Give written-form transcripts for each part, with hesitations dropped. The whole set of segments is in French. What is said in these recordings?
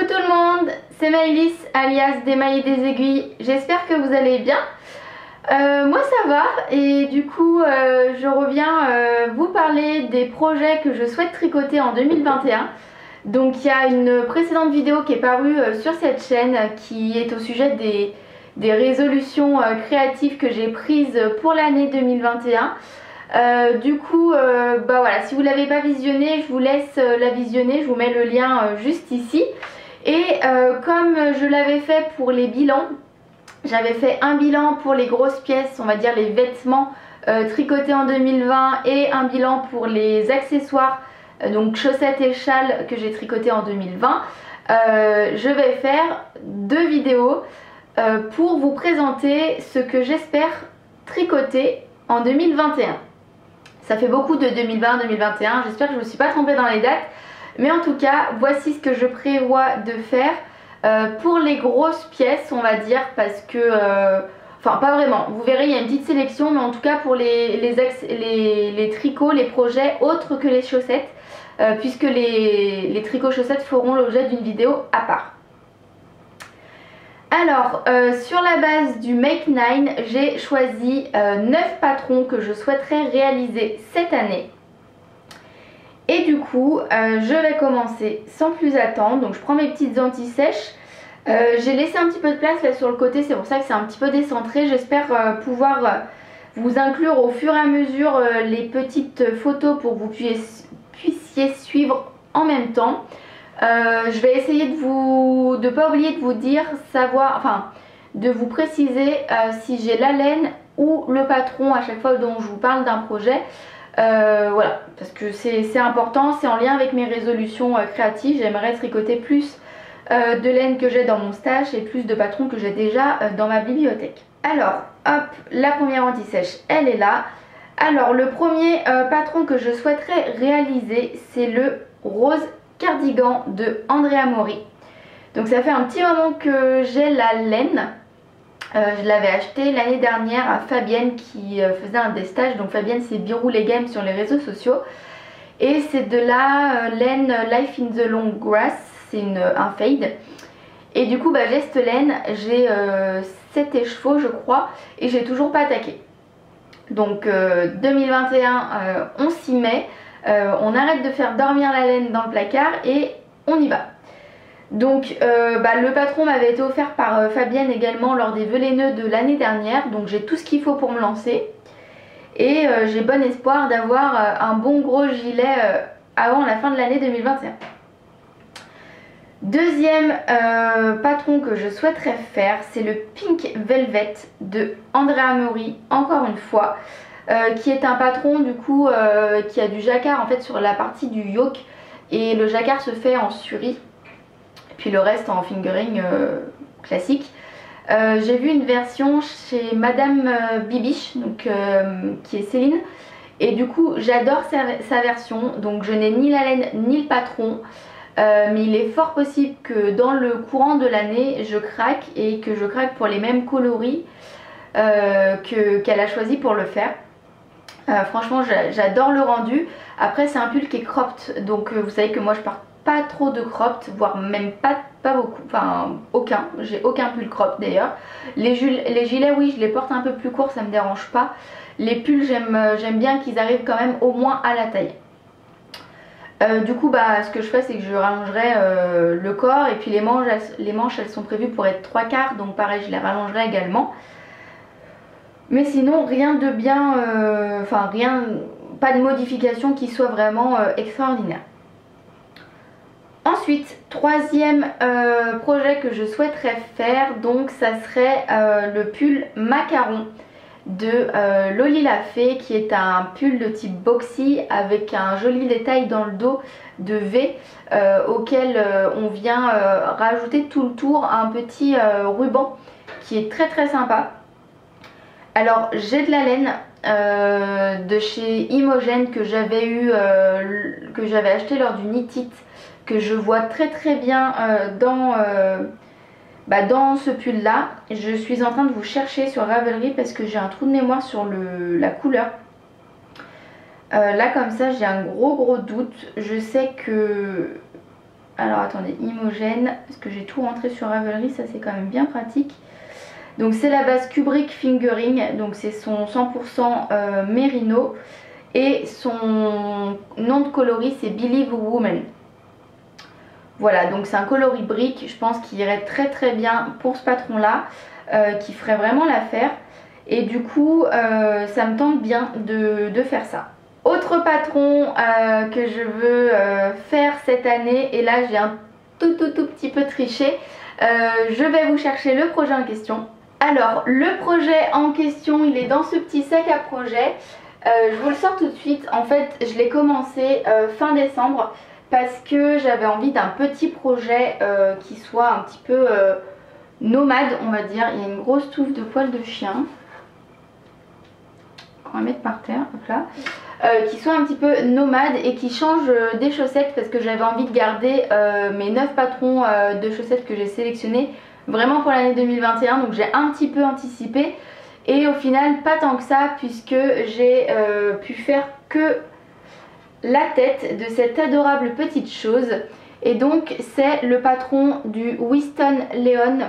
Coucou tout le monde, c'est Maëlys alias Démailler des aiguilles, j'espère que vous allez bien. Moi ça va et du coup je reviens vous parler des projets que je souhaite tricoter en 2021. Donc il y a une précédente vidéo qui est parue sur cette chaîne qui est au sujet des résolutions créatives que j'ai prises pour l'année 2021. Du coup bah voilà, si vous ne l'avez pas visionné, je vous laisse la visionner, je vous mets le lien juste ici. Et comme je l'avais fait pour les bilans, j'avais fait un bilan pour les grosses pièces, on va dire les vêtements tricotés en 2020 et un bilan pour les accessoires, donc chaussettes et châles que j'ai tricoté en 2020. Je vais faire deux vidéos pour vous présenter ce que j'espère tricoter en 2021. Ça fait beaucoup de 2020-2021, j'espère que je ne me suis pas trompée dans les dates. Mais en tout cas, voici ce que je prévois de faire pour les grosses pièces, on va dire, parce que... Enfin, pas vraiment. Vous verrez, il y a une petite sélection, mais en tout cas pour les tricots, les projets autres que les chaussettes, puisque les tricots chaussettes feront l'objet d'une vidéo à part. Alors, sur la base du Make 9, j'ai choisi 9 patrons que je souhaiterais réaliser cette année. Et du coup, je vais commencer sans plus attendre. Donc je prends mes petites anti-sèches. J'ai laissé un petit peu de place là sur le côté, c'est pour ça que c'est un petit peu décentré. J'espère pouvoir vous inclure au fur et à mesure les petites photos pour que vous puissiez suivre en même temps. Je vais essayer de pas oublier de vous dire, de vous préciser si j'ai la laine ou le patron à chaque fois dont je vous parle d'un projet. Voilà, parce que c'est important, c'est en lien avec mes résolutions créatives. J'aimerais tricoter plus de laine que j'ai dans mon stash et plus de patrons que j'ai déjà dans ma bibliothèque. Alors, hop, la première anti-sèche, elle est là. Alors, le premier patron que je souhaiterais réaliser, c'est le rose cardigan de Andrea Mori. Donc ça fait un petit moment que j'ai la laine. Je l'avais acheté l'année dernière à Fabienne qui faisait un des stages. Donc Fabienne, c'est Birou les Games sur les réseaux sociaux. Et c'est de la laine Life in the Long Grass. C'est un fade. Et du coup j'ai cette laine. J'ai 7 écheveaux je crois. Et j'ai toujours pas attaqué. Donc 2021 on s'y met. On arrête de faire dormir la laine dans le placard et on y va. Donc le patron m'avait été offert par Fabienne également lors des vœux laineux de l'année dernière. Donc j'ai tout ce qu'il faut pour me lancer. Et j'ai bon espoir d'avoir un bon gros gilet avant la fin de l'année 2021. Deuxième patron que je souhaiterais faire, c'est le Pink Velvet de Andrea Mori, encore une fois. Qui est un patron du coup qui a du jacquard en fait sur la partie du yoke. Et le jacquard se fait en suri. Puis le reste en fingering classique. J'ai vu une version chez Madame Bibiche, donc, qui est Céline. Et du coup j'adore sa version. Donc je n'ai ni la laine ni le patron. Mais il est fort possible que dans le courant de l'année je craque. Et que je craque pour les mêmes coloris qu'elle a choisi pour le faire. Franchement j'adore le rendu. Après c'est un pull qui est cropped. Donc vous savez que moi je pars pas trop de cropped, voire même pas beaucoup, enfin aucun, j'ai aucun pull crop d'ailleurs. Les gilets oui je les porte un peu plus courts, ça me dérange pas. Les pulls j'aime bien qu'ils arrivent quand même au moins à la taille. Du coup ce que je fais c'est que je rallongerai le corps et puis les manches elles sont prévues pour être 3/4, donc pareil je les rallongerai également. Mais sinon rien de bien, pas de modification qui soit vraiment extraordinaire. Ensuite, troisième projet que je souhaiterais faire, donc ça serait le pull macaron de Loli la Fée, qui est un pull de type boxy avec un joli détail dans le dos de V auquel on vient rajouter tout le tour un petit ruban qui est très très sympa. Alors j'ai de la laine de chez Imogène que j'avais acheté lors du Knit It, que je vois très très bien dans ce pull là. Je suis en train de vous chercher sur Ravelry parce que j'ai un trou de mémoire sur la couleur. Là comme ça j'ai un gros doute. Je sais que Alors attendez, Imogen, parce que j'ai tout rentré sur Ravelry, ça c'est quand même bien pratique. Donc c'est la base Kubrick Fingering, donc c'est son 100% Merino. Et son nom de coloris c'est Believe Woman. Voilà, donc c'est un coloris brique, je pense qu'il irait très très bien pour ce patron là, qui ferait vraiment l'affaire. Et du coup, ça me tente bien de faire ça. Autre patron que je veux faire cette année, et là j'ai un tout petit peu triché, je vais vous chercher le projet en question. Alors, le projet en question, il est dans ce petit sac à projet. Je vous le sors tout de suite. En fait, je l'ai commencé fin décembre parce que j'avais envie d'un petit projet qui soit un petit peu nomade, on va dire. Il y a une grosse touffe de poils de chien qu'on va mettre par terre, hop là. Qui soit un petit peu nomade et qui change des chaussettes parce que j'avais envie de garder mes 9 patrons de chaussettes que j'ai sélectionnés vraiment pour l'année 2021. Donc j'ai un petit peu anticipé. Et au final pas tant que ça puisque j'ai pu faire que la tête de cette adorable petite chose. Et donc c'est le patron du Winston Leon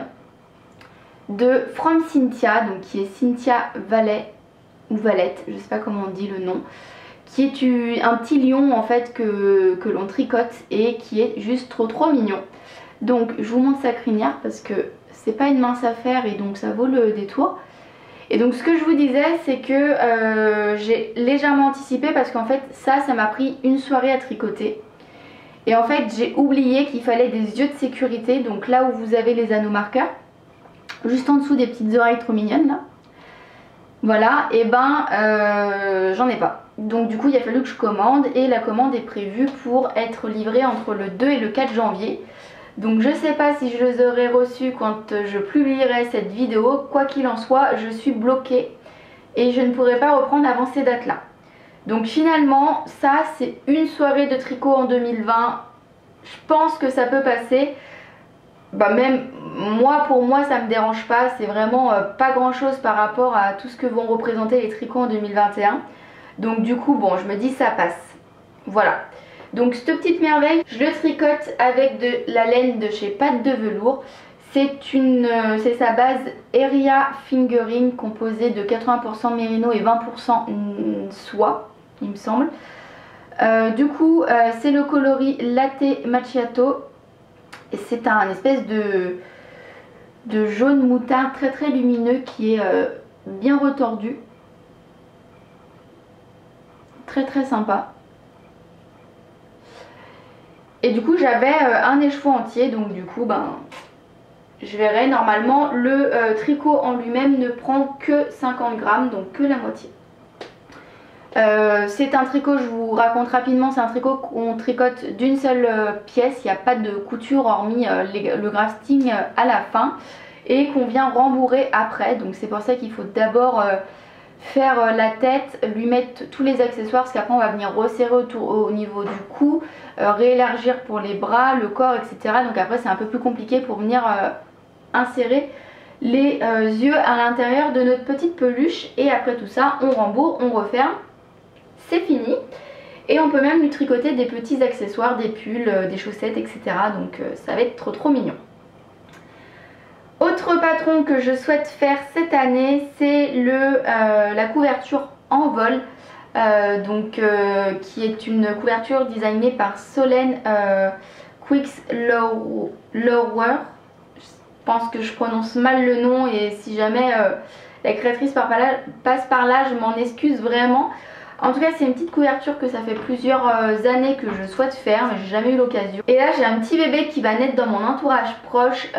de From Cynthia, donc qui est Cynthia Vallet ou Valette, je sais pas comment on dit le nom, qui est un petit lion en fait que l'on tricote et qui est juste trop mignon. Donc je vous montre sa crinière parce que c'est pas une mince affaire et donc ça vaut le détour. Et donc ce que je vous disais c'est que j'ai légèrement anticipé parce qu'en fait ça m'a pris une soirée à tricoter. Et en fait j'ai oublié qu'il fallait des yeux de sécurité, donc là où vous avez les anneaux marqueurs, juste en dessous des petites oreilles trop mignonnes là. Voilà, et ben j'en ai pas. Donc du coup il a fallu que je commande et la commande est prévue pour être livrée entre le 2 et le 4 janvier. Donc je sais pas si je les aurai reçus quand je publierai cette vidéo. Quoi qu'il en soit, je suis bloquée et je ne pourrai pas reprendre avant ces dates là. Donc finalement ça c'est une soirée de tricot en 2020. Je pense que ça peut passer. Bah même moi, pour moi ça me dérange pas. C'est vraiment pas grand chose par rapport à tout ce que vont représenter les tricots en 2021. Donc du coup bon, je me dis ça passe. Voilà. Donc cette petite merveille, je le tricote avec de la laine de chez Pâte de Velours. C'est sa base Eria Fingering composée de 80% mérino et 20% soie, il me semble. Du coup, c'est le coloris Latte Macchiato. Et c'est un espèce de jaune moutarde très lumineux qui est bien retordu. Très sympa. Et du coup j'avais un écheveau entier, donc du coup ben je verrai. Normalement le tricot en lui-même ne prend que 50 grammes, donc que la moitié. C'est un tricot, je vous raconte rapidement, c'est un tricot qu'on tricote d'une seule pièce, il n'y a pas de couture hormis le grafting à la fin et qu'on vient rembourrer après. Donc c'est pour ça qu'il faut d'abord faire la tête, lui mettre tous les accessoires parce qu'après on va venir resserrer au niveau du cou, réélargir pour les bras, le corps, etc. Donc après c'est un peu plus compliqué pour venir insérer les yeux à l'intérieur de notre petite peluche. Et après tout ça on rembourre, on referme, c'est fini. Et on peut même lui tricoter des petits accessoires, des pulls, des chaussettes, etc. Donc ça va être trop mignon. Autre patron que je souhaite faire cette année, c'est la couverture en vol, qui est une couverture designée par Solène Quickslower. Je pense que je prononce mal le nom et si jamais la créatrice passe par là, je m'en excuse vraiment. En tout cas c'est une petite couverture que ça fait plusieurs années que je souhaite faire mais j'ai jamais eu l'occasion. Et là j'ai un petit bébé qui va naître dans mon entourage proche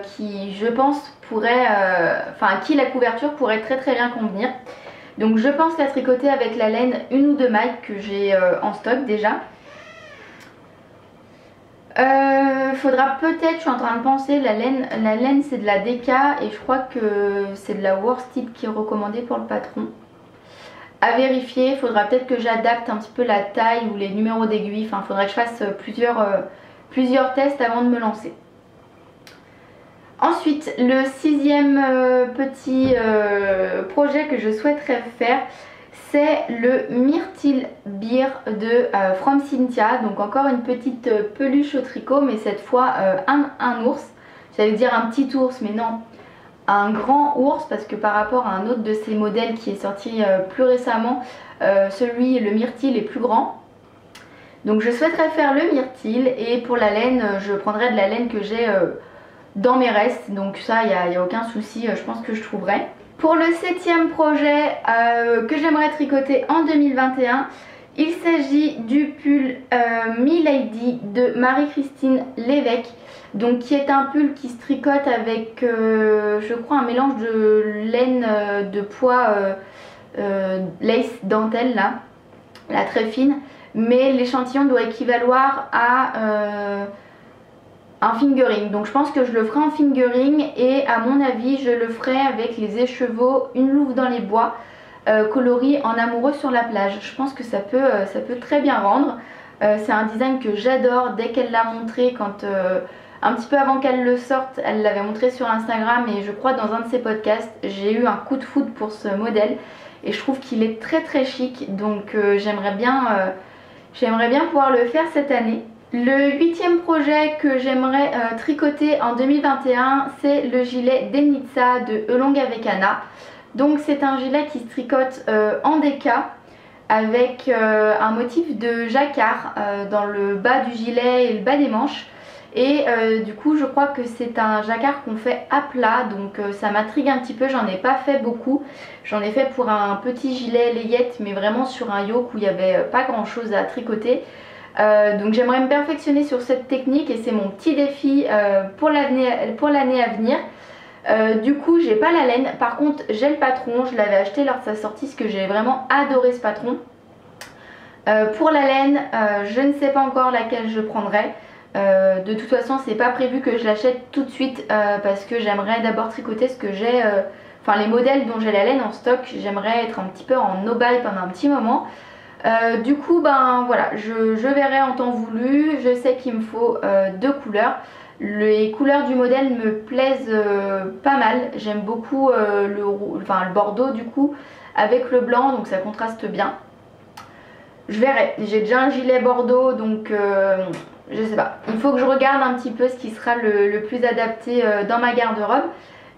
qui je pense pourrait, à qui la couverture pourrait très bien convenir. Donc je pense la tricoter avec la laine 1 ou 2 mailles que j'ai en stock déjà. Faudra peut-être, je suis en train de penser, la laine c'est de la DK et je crois que c'est de la worsted qui est recommandée pour le patron. À vérifier, il faudra peut-être que j'adapte un petit peu la taille ou les numéros d'aiguille, enfin il faudrait que je fasse plusieurs tests avant de me lancer. Ensuite, le 6e petit projet que je souhaiterais faire, c'est le Myrtle Bear de From Cynthia. Donc encore une petite peluche au tricot, mais cette fois un ours. J'allais dire un petit ours, mais non, un grand ours, parce que par rapport à un autre de ces modèles qui est sorti plus récemment, le Myrtle est plus grand. Donc je souhaiterais faire le Myrtle, et pour la laine, je prendrai de la laine que j'ai dans mes restes. Donc ça, il n'y a aucun souci, je pense que je trouverai. Pour le 7e projet que j'aimerais tricoter en 2021, il s'agit du pull Mi-Lady de Marie-Christine Lévesque, donc qui est un pull qui se tricote avec je crois un mélange de laine de pois lace dentelle là, la très fine, mais l'échantillon doit équivaloir à un fingering. Donc je pense que je le ferai en fingering, et à mon avis je le ferai avec les écheveaux Une louve dans les bois coloris en amoureux sur la plage. Je pense que ça peut très bien rendre. C'est un design que j'adore. Dès qu'elle l'a montré, un petit peu avant qu'elle le sorte, elle l'avait montré sur Instagram, et je crois dans un de ses podcasts, j'ai eu un coup de foudre pour ce modèle, et je trouve qu'il est très très chic. Donc j'aimerais bien pouvoir le faire cette année. Le 8e projet que j'aimerais tricoter en 2021, c'est le gilet d'Enitsa de Elong avec Anna. Donc c'est un gilet qui se tricote en déca, avec un motif de jacquard dans le bas du gilet et le bas des manches. Et du coup je crois que c'est un jacquard qu'on fait à plat, donc ça m'intrigue un petit peu. J'en ai pas fait beaucoup, j'en ai fait pour un petit gilet layette, mais vraiment sur un yoke où il n'y avait pas grand chose à tricoter. Donc j'aimerais me perfectionner sur cette technique, et c'est mon petit défi pour l'année à venir. Du coup j'ai pas la laine, par contre j'ai le patron, je l'avais acheté lors de sa sortie parce que j'ai vraiment adoré ce patron. Pour la laine, je ne sais pas encore laquelle je prendrai. De toute façon c'est pas prévu que je l'achète tout de suite, parce que j'aimerais d'abord tricoter ce que j'ai, enfin les modèles dont j'ai la laine en stock. J'aimerais être un petit peu en no-buy pendant un petit moment. Du coup ben voilà, je verrai en temps voulu. Je sais qu'il me faut 2 couleurs. Les couleurs du modèle me plaisent pas mal. J'aime beaucoup le bordeaux du coup avec le blanc, donc ça contraste bien. Je verrai, j'ai déjà un gilet bordeaux, donc je sais pas. Il faut que je regarde un petit peu ce qui sera le plus adapté dans ma garde-robe.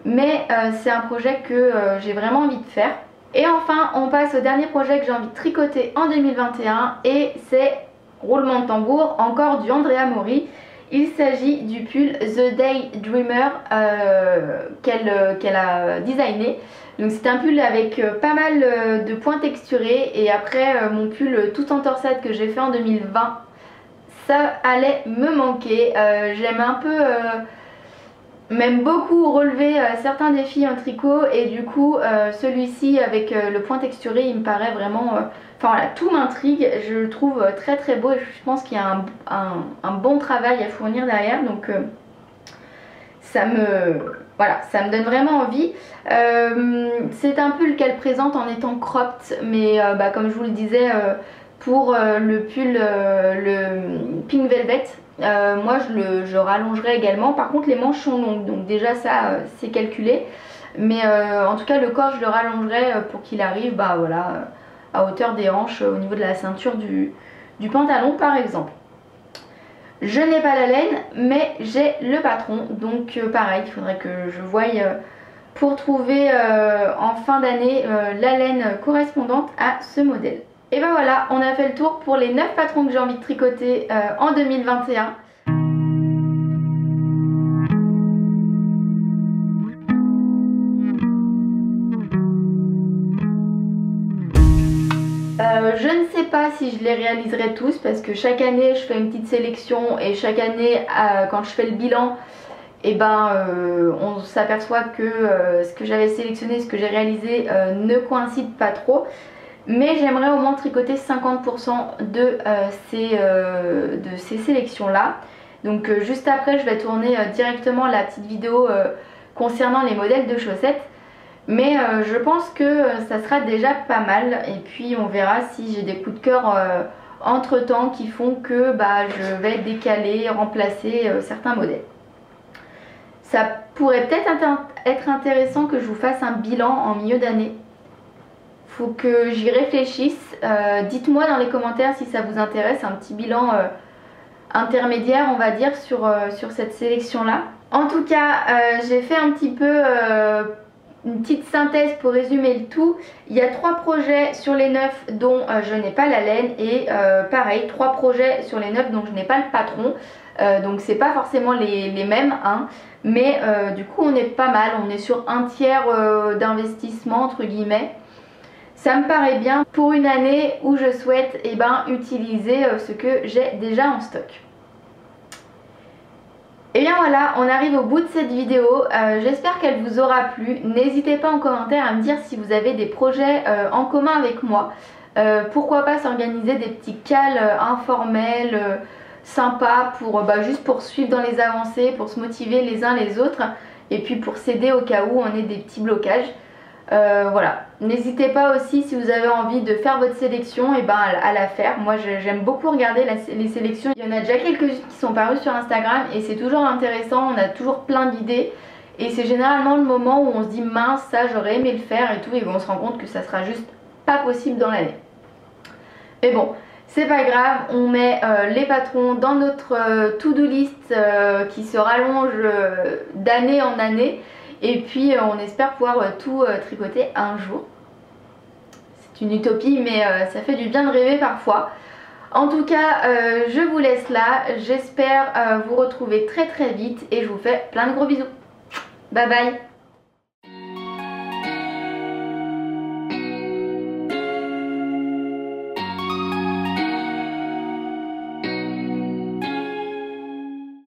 Mais c'est un projet que j'ai vraiment envie de faire. Et enfin on passe au dernier projet que j'ai envie de tricoter en 2021, et c'est, roulement de tambour, encore du Andrea Mori. Il s'agit du pull The Daydreamer qu'elle a designé. Donc c'est un pull avec pas mal de points texturés, et après mon pull tout en torsade que j'ai fait en 2020, ça allait me manquer. J'aime un peu, même beaucoup relever certains défis en tricot, et du coup celui-ci avec le point texturé il me paraît vraiment... Enfin voilà, tout m'intrigue, je le trouve très très beau, et je pense qu'il y a un bon travail à fournir derrière, donc ça me donne vraiment envie. C'est un pull qu'elle présente en étant cropped, mais comme je vous le disais, pour le pull le Pink Velvet, moi je rallongerai également. Par contre les manches sont longues, donc déjà ça c'est calculé, mais en tout cas le corps je le rallongerai pour qu'il arrive à hauteur des hanches, au niveau de la ceinture du pantalon par exemple. Je n'ai pas la laine, mais j'ai le patron, donc pareil, il faudrait que je voie pour trouver en fin d'année la laine correspondante à ce modèle. Et ben voilà, on a fait le tour pour les 9 patrons que j'ai envie de tricoter en 2021. Je ne sais pas si je les réaliserai tous, parce que chaque année je fais une petite sélection, et chaque année quand je fais le bilan, on s'aperçoit que ce que j'avais sélectionné, ce que j'ai réalisé ne coïncide pas trop. Mais j'aimerais au moins tricoter 50% de ces sélections là. Donc juste après je vais tourner directement la petite vidéo concernant les modèles de chaussettes. Mais je pense que ça sera déjà pas mal, et puis on verra si j'ai des coups de cœur entre temps qui font que je vais décaler, remplacer certains modèles. Ça pourrait peut-être être intéressant que je vous fasse un bilan en milieu d'année. faut que j'y réfléchisse. Dites-moi dans les commentaires si ça vous intéresse, un petit bilan intermédiaire on va dire sur cette sélection là. En tout cas j'ai fait un petit peu une petite synthèse pour résumer le tout. Il y a 3 projets sur les 9 dont je n'ai pas la laine et pareil 3 projets sur les 9 dont je n'ai pas le patron. Donc c'est pas forcément les mêmes hein, mais du coup on est pas mal, on est sur un tiers d'investissement entre guillemets. Ça me paraît bien pour une année où je souhaite utiliser ce que j'ai déjà en stock. Et bien voilà, on arrive au bout de cette vidéo. J'espère qu'elle vous aura plu. N'hésitez pas en commentaire à me dire si vous avez des projets en commun avec moi. Pourquoi pas s'organiser des petits calls informels, sympas, pour juste pour suivre dans les avancées, pour se motiver les uns les autres. Et puis pour s'aider au cas où on ait des petits blocages. Voilà, n'hésitez pas aussi si vous avez envie de faire votre sélection à la faire. Moi j'aime beaucoup regarder les sélections. Il y en a déjà quelques-unes qui sont parues sur Instagram et c'est toujours intéressant, on a toujours plein d'idées. Et c'est généralement le moment où on se dit mince ça j'aurais aimé le faire et tout, et on se rend compte que ça sera juste pas possible dans l'année. Mais bon, c'est pas grave, on met les patrons dans notre to-do list qui se rallonge d'année en année. Et puis on espère pouvoir tout tricoter un jour. C'est une utopie mais ça fait du bien de rêver parfois. En tout cas je vous laisse là. J'espère vous retrouver très vite et je vous fais plein de gros bisous. Bye bye.